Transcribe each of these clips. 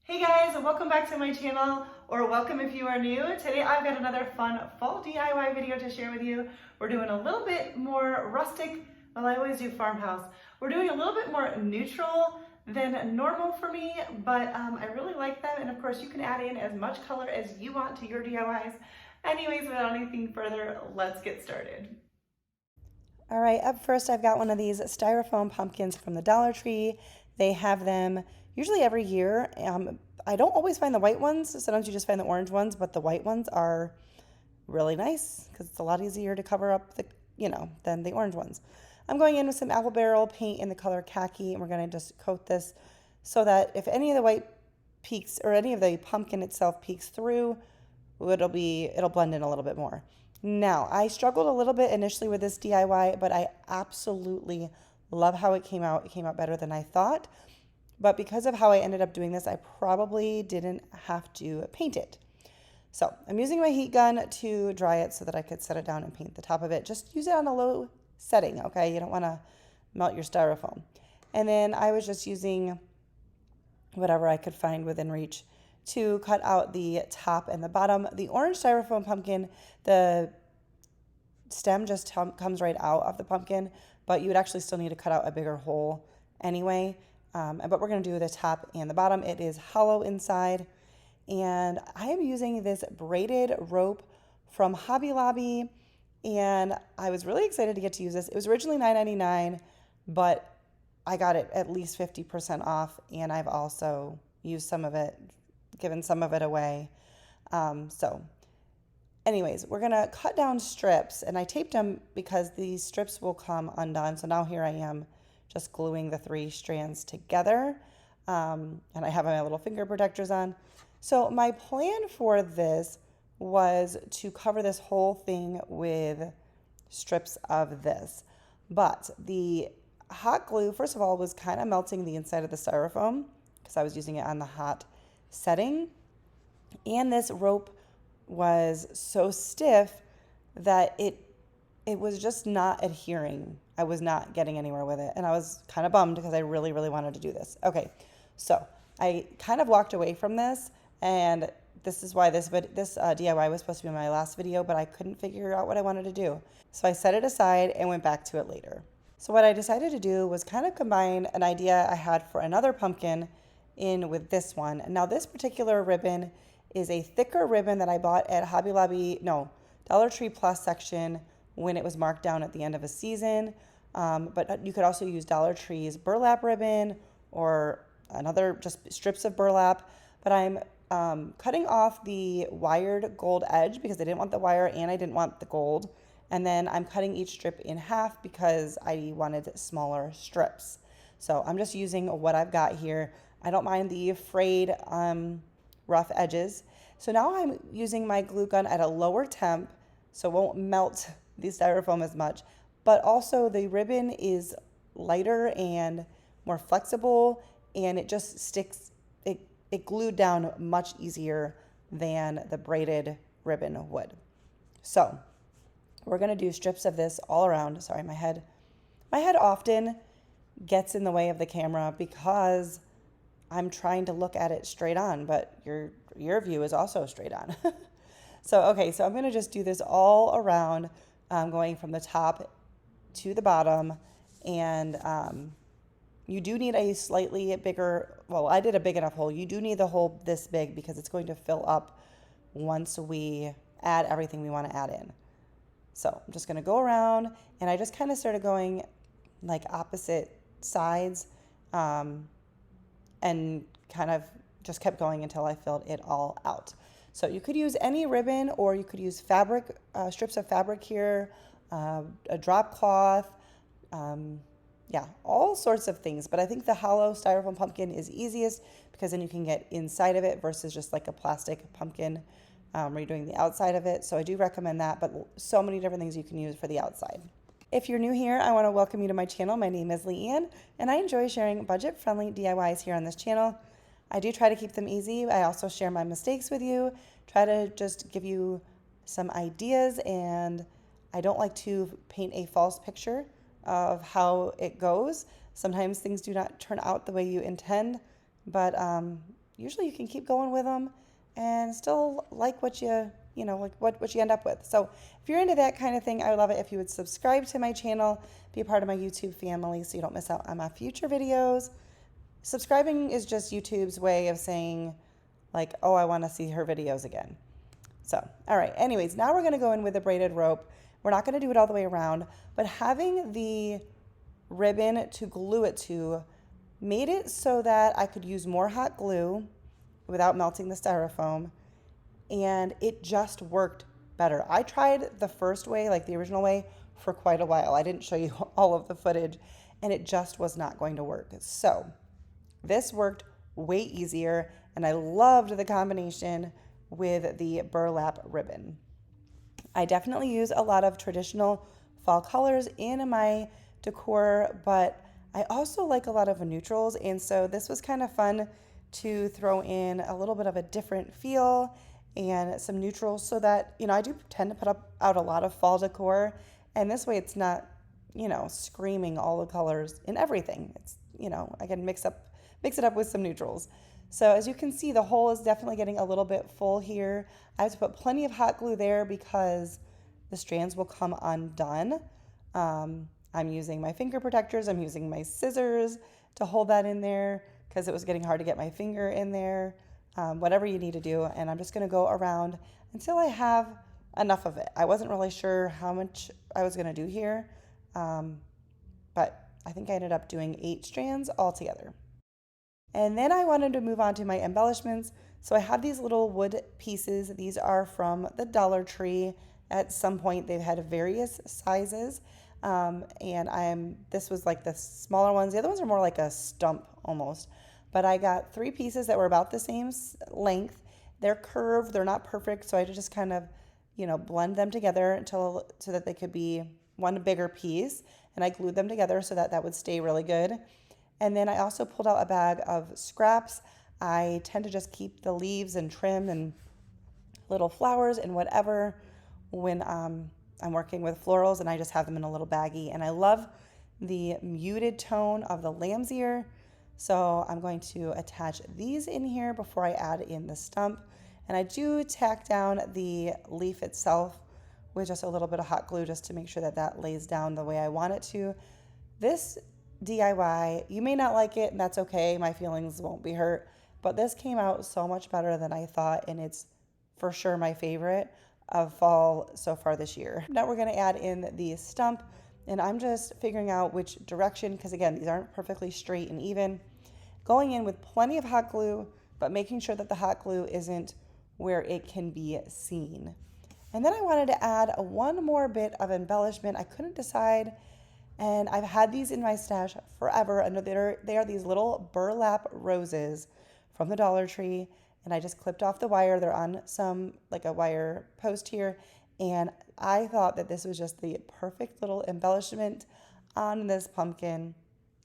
Hey guys, and welcome back to my channel, or welcome if you are new. Today I've got another fun fall DIY video to share with you. We're doing a little bit more rustic. Well, I always do farmhouse. We're doing a little bit more neutral than normal for me, but I really like them. And of course you can add in as much color as you want to your DIYs. Anyways, without anything further, let's get started. All right, up first, I've got one of these styrofoam pumpkins from the Dollar Tree. They have them usually every year. I don't always find the white ones. Sometimes you just find the orange ones, but the white ones are really nice because it's a lot easier to cover up than the orange ones. I'm going in with some apple barrel paint in the color khaki, and we're going to just coat this so that if any of the white peeks or any of the pumpkin itself peeks through, it'll blend in a little bit more. Now, I struggled a little bit initially with this DIY, but I absolutely love how it came out. It came out better than I thought. But because of how I ended up doing this, I probably didn't have to paint it. So I'm using my heat gun to dry it so that I could set it down and paint the top of it. Just use it on a low setting, okay? You don't want to melt your styrofoam. And then I was just using whatever I could find within reach to cut out the top and the bottom. The orange styrofoam pumpkin, the stem just comes right out of the pumpkin, but you would actually still need to cut out a bigger hole anyway. But we're going to do the top and the bottom. It is hollow inside. And I am using this braided rope from Hobby Lobby. And I was really excited to get to use this. It was originally $9.99, but I got it at least 50% off. And I've also used some of it, given some of it away. Anyways, we're gonna cut down strips, and I taped them because these strips will come undone. So now here I am just gluing the 3 strands together. And I have my little finger protectors on. So my plan for this was to cover this whole thing with strips of this. But the hot glue, first of all, was kind of melting the inside of the styrofoam because I was using it on the hot setting. And this rope was so stiff that it was just not adhering. I was not getting anywhere with it, and I was kind of bummed because I really, really wanted to do this. Okay, so I kind of walked away from this, and this is why this DIY was supposed to be my last video, but I couldn't figure out what I wanted to do. So I set it aside and went back to it later. So what I decided to do was kind of combine an idea I had for another pumpkin in with this one. Now this particular ribbon is a thicker ribbon that I bought at Dollar Tree Plus section when it was marked down at the end of a season. But you could also use Dollar Tree's burlap ribbon or another just strips of burlap. But I'm cutting off the wired gold edge because I didn't want the wire and I didn't want the gold. And then I'm cutting each strip in half because I wanted smaller strips. So I'm just using what I've got here. I don't mind the frayed rough edges. So now I'm using my glue gun at a lower temp so it won't melt the styrofoam as much, but also the ribbon is lighter and more flexible, and it just sticks, it glued down much easier than the braided ribbon would. So we're gonna do strips of this all around. Sorry, my head often gets in the way of the camera because I'm trying to look at it straight on, but your view is also straight on. So I'm going to just do this all around, going from the top to the bottom. And you do need a slightly bigger, well, I did a big enough hole. You do need the hole this big because it's going to fill up once we add everything we want to add in. So I'm just going to go around, and I just kind of started going like opposite sides. And kind of just kept going until I filled it all out. So you could use any ribbon, or you could use fabric, strips of fabric here, a drop cloth, all sorts of things. But I think the hollow styrofoam pumpkin is easiest because then you can get inside of it versus just like a plastic pumpkin where you're doing the outside of it. So I do recommend that, but so many different things you can use for the outside. If you're new here, I want to welcome you to my channel. My name is Leanne, and I enjoy sharing budget-friendly DIYs here on this channel. I do try to keep them easy. I also share my mistakes with you, try to just give you some ideas, and I don't like to paint a false picture of how it goes. Sometimes things do not turn out the way you intend, but usually you can keep going with them and still like what like what you end up with. So if you're into that kind of thing, I would love it if you would subscribe to my channel, be a part of my YouTube family so you don't miss out on my future videos. Subscribing is just YouTube's way of saying like, oh, I want to see her videos again. So, all right, anyways, now we're going to go in with a braided rope. We're not going to do it all the way around, but having the ribbon to glue it to made it so that I could use more hot glue without melting the styrofoam, and it just worked better. I tried the first way, like the original way, for quite a while. I didn't show you all of the footage, and it just was not going to work. So this worked way easier, and I loved the combination with the burlap ribbon. I definitely use a lot of traditional fall colors in my decor, but I also like a lot of neutrals, and so this was kind of fun to throw in a little bit of a different feel and some neutrals so that, I do tend to put out a lot of fall decor, and this way it's not, screaming all the colors in everything. It's, I can mix it up with some neutrals. So as you can see, the hole is definitely getting a little bit full here. I have to put plenty of hot glue there because the strands will come undone. I'm using my finger protectors. I'm using my scissors to hold that in there because it was getting hard to get my finger in there. Whatever you need to do. And I'm just going to go around until I have enough of it. I wasn't really sure how much I was going to do here, but I think I ended up doing 8 strands altogether. And then I wanted to move on to my embellishments. So I have these little wood pieces. These are from the Dollar Tree. At some point they've had various sizes. This was like the smaller ones. The other ones are more like a stump almost. But I got 3 pieces that were about the same length. They're curved, they're not perfect. So I had to just kind of, blend them together so that they could be one bigger piece. And I glued them together so that would stay really good. And then I also pulled out a bag of scraps. I tend to just keep the leaves and trim and little flowers and whatever when I'm working with florals, and I just have them in a little baggie. And I love the muted tone of the lamb's ear. So I'm going to attach these in here before I add in the stump. And I do tack down the leaf itself with just a little bit of hot glue just to make sure that lays down the way I want it to. This DIY, you may not like it, and that's okay. My feelings won't be hurt, but this came out so much better than I thought, and it's for sure my favorite of fall so far this year. Now we're going to add in the stump, and I'm just figuring out which direction, because again, these aren't perfectly straight and even. Going in with plenty of hot glue, but making sure that the hot glue isn't where it can be seen. And then I wanted to add one more bit of embellishment. I couldn't decide. And I've had these in my stash forever. And they are these little burlap roses from the Dollar Tree. And I just clipped off the wire. They're on like a wire post here. And I thought that this was just the perfect little embellishment on this pumpkin.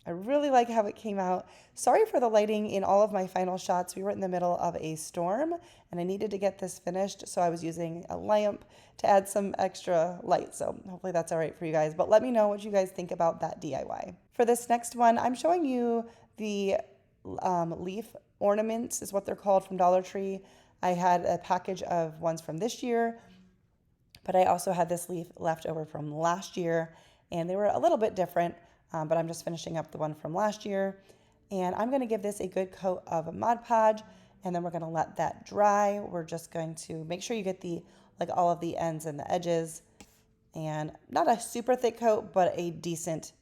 I really like how it came out. Sorry for the lighting in all of my final shots. We were in the middle of a storm and I needed to get this finished. So I was using a lamp to add some extra light. So hopefully that's all right for you guys. But let me know what you guys think about that DIY. For this next one, I'm showing you the leaf ornaments is what they're called from Dollar Tree. I had a package of ones from this year, but I also had this leaf left over from last year and they were a little bit different. But I'm just finishing up the one from last year. And I'm going to give this a good coat of Mod Podge, and then we're going to let that dry. We're just going to make sure you get all of the ends and the edges, and not a super thick coat, but a decent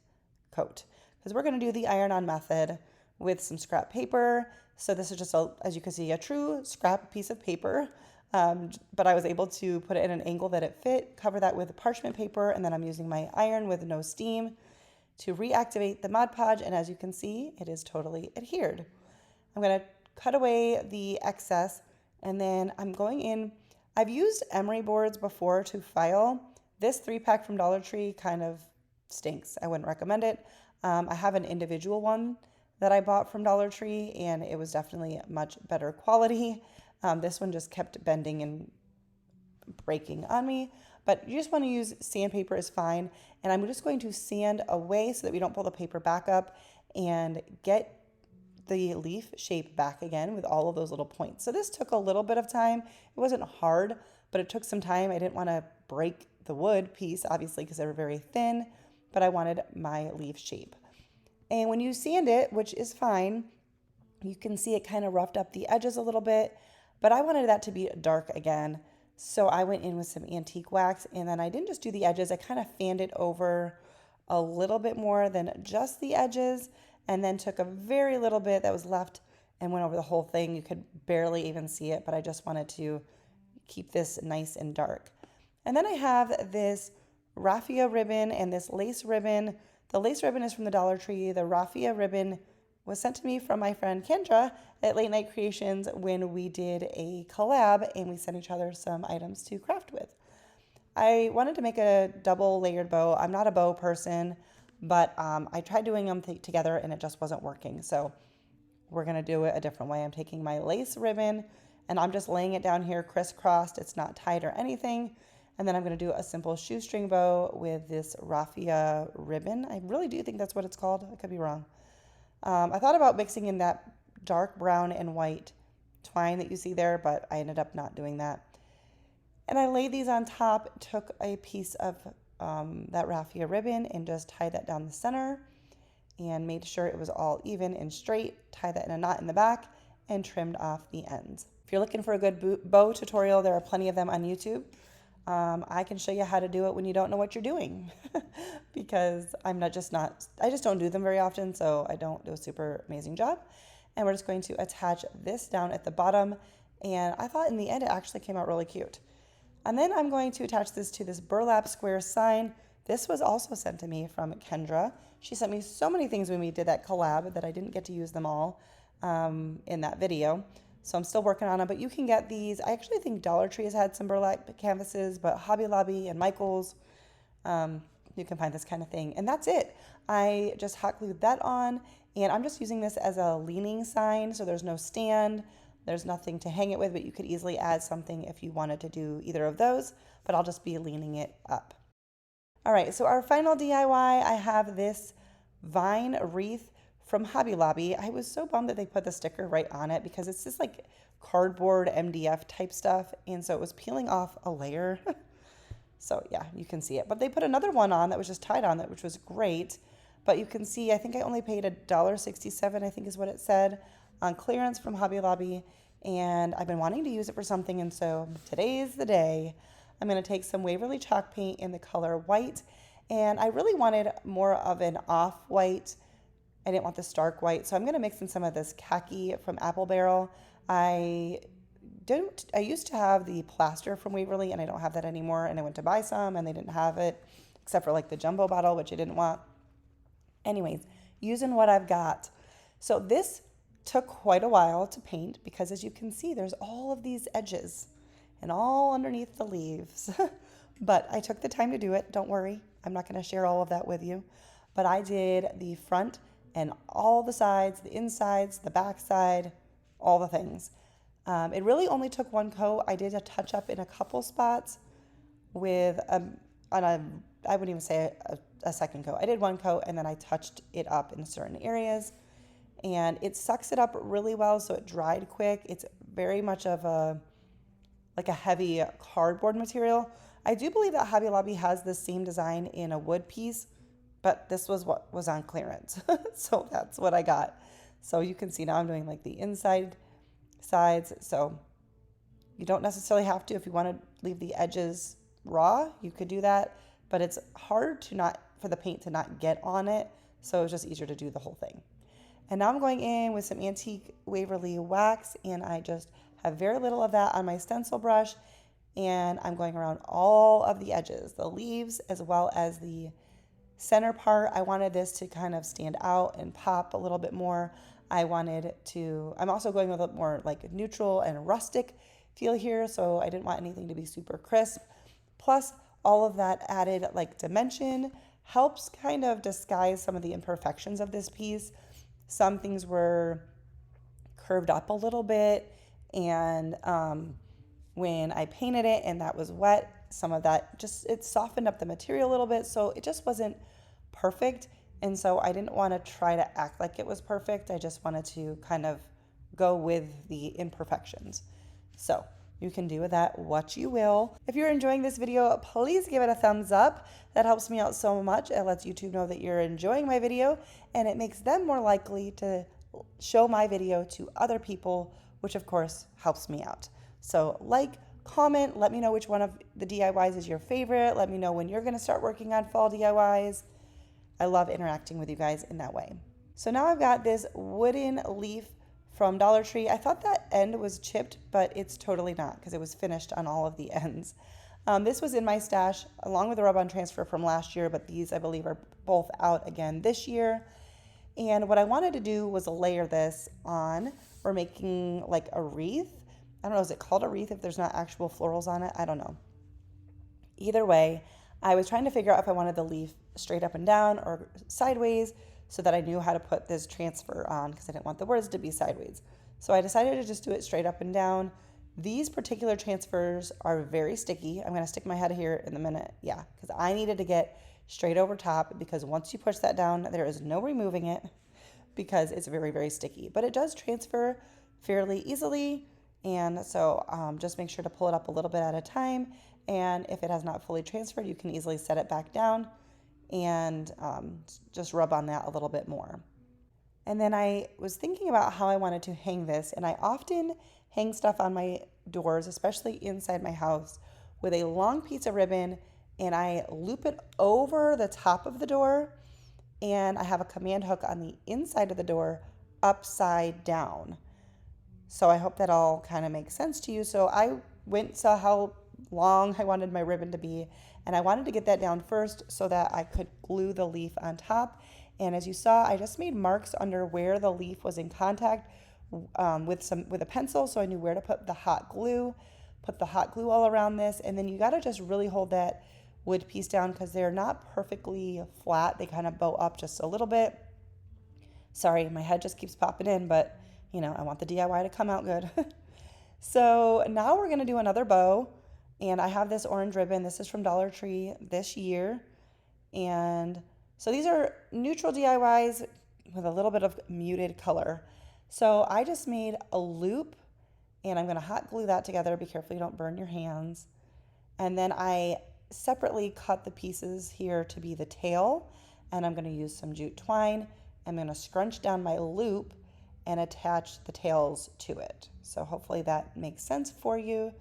coat. Because we're going to do the iron-on method with some scrap paper. So this is just, as you can see, a true scrap piece of paper. But I was able to put it in an angle that it fit, cover that with parchment paper, and then I'm using my iron with no steam to reactivate the Mod Podge, and as you can see, it is totally adhered. I'm going to cut away the excess, and then I'm going in. I've used emery boards before to file. This 3-pack from Dollar Tree kind of stinks. I wouldn't recommend it. I have an individual one that I bought from Dollar Tree, and it was definitely much better quality. This one just kept bending and breaking on me. But you just want to use sandpaper is fine. And I'm just going to sand away so that we don't pull the paper back up and get the leaf shape back again with all of those little points. So this took a little bit of time. It wasn't hard, but it took some time. I didn't want to break the wood piece, obviously, because they were very thin, but I wanted my leaf shape. And when you sand it, which is fine, you can see it kind of roughed up the edges a little bit, but I wanted that to be dark again. So I went in with some antique wax, and then I didn't just do the edges. I kind of fanned it over a little bit more than just the edges, and then took a very little bit that was left and went over the whole thing. You could barely even see it, but I just wanted to keep this nice and dark. And then I have this raffia ribbon and this lace ribbon. The lace ribbon is from the Dollar Tree. The raffia ribbon was sent to me from my friend Kendra at Late Night Creations when we did a collab and we sent each other some items to craft with. I wanted to make a double layered bow. I'm not a bow person, but I tried doing them together and it just wasn't working. So we're going to do it a different way. I'm taking my lace ribbon and I'm just laying it down here crisscrossed. It's not tied or anything. And then I'm going to do a simple shoestring bow with this raffia ribbon. I really do think that's what it's called. I could be wrong. I thought about mixing in that dark brown and white twine that you see there, but I ended up not doing that. And I laid these on top, took a piece of that raffia ribbon and just tied that down the center and made sure it was all even and straight, tied that in a knot in the back and trimmed off the ends. If you're looking for a good bow tutorial, there are plenty of them on YouTube. I can show you how to do it when you don't know what you're doing because I just don't do them very often, so I don't do a super amazing job. And we're just going to attach this down at the bottom, and I thought in the end it actually came out really cute. And then I'm going to attach this to this burlap square sign. This was also sent to me from Kendra. She sent me so many things when we did that collab that I didn't get to use them all in that video. So I'm still working on them, but you can get these. I actually think Dollar Tree has had some burlap canvases, but Hobby Lobby and Michael's, you can find this kind of thing. And that's it. I just hot glued that on, and I'm just using this as a leaning sign, so there's no stand. There's nothing to hang it with, but you could easily add something if you wanted to do either of those, but I'll just be leaning it up. All right, so our final DIY, I have this vine wreath from Hobby Lobby. I was so bummed that they put the sticker right on it because it's just like cardboard MDF type stuff, and so it was peeling off a layer. So yeah, you can see it. But they put another one on that was just tied on that, which was great. But you can see, I think I only paid $1.67, I think is what it said, on clearance from Hobby Lobby. And I've been wanting to use it for something, and so today's the day. I'm going to take some Waverly chalk paint in the color white, and I really wanted more of an off-white. I didn't want the stark white, so I'm going to mix in some of this khaki from Apple Barrel. I used to have the plaster from Waverly, and I don't have that anymore, and I went to buy some, and they didn't have it, except for like the jumbo bottle, which I didn't want. Anyways, using what I've got. So this took quite a while to paint because, as you can see, there's all of these edges and all underneath the leaves. But I took the time to do it. Don't worry, I'm not going to share all of that with you. But I did the front and all the sides, the insides, the back side, all the things. It really only took one coat. I did a touch up in a couple spots with I wouldn't even say a second coat. I did one coat and then I touched it up in certain areas, and it sucks it up really well, so it dried quick. It's very much of a heavy cardboard material. I do believe that Hobby Lobby has the same design in a wood piece, but this was what was on clearance. So that's what I got. So you can see now I'm doing like the inside sides. So you don't necessarily have to. If you want to leave the edges raw, you could do that, but it's hard for the paint to not get on it. So it's just easier to do the whole thing. And now I'm going in with some antique Waverly wax, and I just have very little of that on my stencil brush, and I'm going around all of the edges, the leaves as well as the center part. I wanted this to kind of stand out and pop a little bit more. I'm also going with a more like neutral and rustic feel here, so I didn't want anything to be super crisp. Plus, all of that added like dimension helps kind of disguise some of the imperfections of this piece. Some things were curved up a little bit, and when I painted it and that was wet, some of that it softened up the material a little bit, so it just wasn't perfect. And so I didn't want to try to act like it was perfect. I just wanted to kind of go with the imperfections. So you can do with that what you will. If you're enjoying this video, please give it a thumbs up. That helps me out so much. It lets YouTube know that you're enjoying my video, and it makes them more likely to show my video to other people, which of course helps me out. So like, comment, let me know which one of the DIYs is your favorite. Let me know when you're gonna start working on fall DIYs. I love interacting with you guys in that way. So now I've got this wooden leaf from Dollar Tree. I thought that end was chipped, but it's totally not because it was finished on all of the ends. This was in my stash along with the rub-on transfer from last year, but these I believe are both out again this year. And what I wanted to do was layer this on. We're making like a wreath. I don't know, is it called a wreath if there's not actual florals on it? I don't know. Either way, I was trying to figure out if I wanted the leaf straight up and down or sideways so that I knew how to put this transfer on because I didn't want the words to be sideways. So I decided to just do it straight up and down. These particular transfers are very sticky. I'm going to stick my head here in a minute. Yeah, because I needed to get straight over top because once you push that down, there is no removing it because it's very, very sticky. But it does transfer fairly easily. And so just make sure to pull it up a little bit at a time. And if it has not fully transferred, you can easily set it back down and just rub on that a little bit more. And then I was thinking about how I wanted to hang this, and I often hang stuff on my doors, especially inside my house, with a long piece of ribbon, and I loop it over the top of the door, and I have a command hook on the inside of the door upside down. So I hope that all kind of makes sense to you. So I went and saw how long I wanted my ribbon to be, and I wanted to get that down first so that I could glue the leaf on top. And as you saw, I just made marks under where the leaf was in contact with a pencil, so I knew where to put the hot glue. Put the hot glue all around this, and then you got to just really hold that wood piece down because they're not perfectly flat. They kind of bow up just a little bit. Sorry, my head just keeps popping in, but you know, I want the DIY to come out good. So now we're going to do another bow. And I have this orange ribbon. This is from Dollar Tree this year. And so these are neutral DIYs with a little bit of muted color. So I just made a loop, and I'm going to hot glue that together. Be careful you don't burn your hands. And then I separately cut the pieces here to be the tail. And I'm going to use some jute twine. I'm going to scrunch down my loop and attach the tails to it. So hopefully that makes sense for you.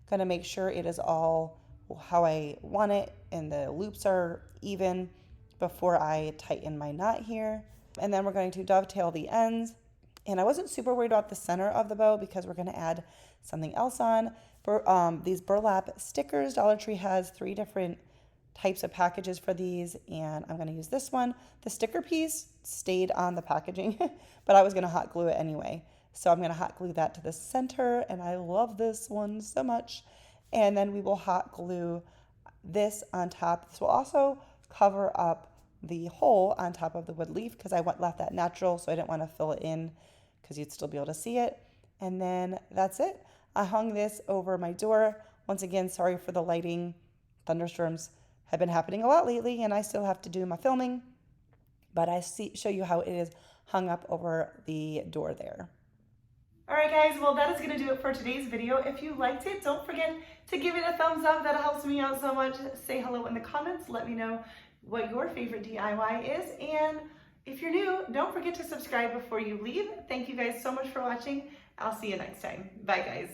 Gonna make sure it is all how I want it and the loops are even before I tighten my knot here. And then we're going to dovetail the ends. And I wasn't super worried about the center of the bow because we're gonna add something else on. For these burlap stickers, Dollar Tree has 3 different types of packages for these, and I'm gonna use this one. The sticker piece stayed on the packaging, but I was gonna hot glue it anyway. So I'm gonna hot glue that to the center, and I love this one so much. And then we will hot glue this on top. This will also cover up the hole on top of the wood leaf because I left that natural, so I didn't want to fill it in because you'd still be able to see it. And then that's it. I hung this over my door. Once again, sorry for the lighting. Thunderstorms have been happening a lot lately, and I still have to do my filming, but I show you how it is hung up over the door there. All right, guys, well, that is going to do it for today's video. If you liked it, don't forget to give it a thumbs up. That helps me out so much. Say hello in the comments. Let me know what your favorite DIY is. And if you're new, don't forget to subscribe before you leave. Thank you guys so much for watching. I'll see you next time. Bye, guys.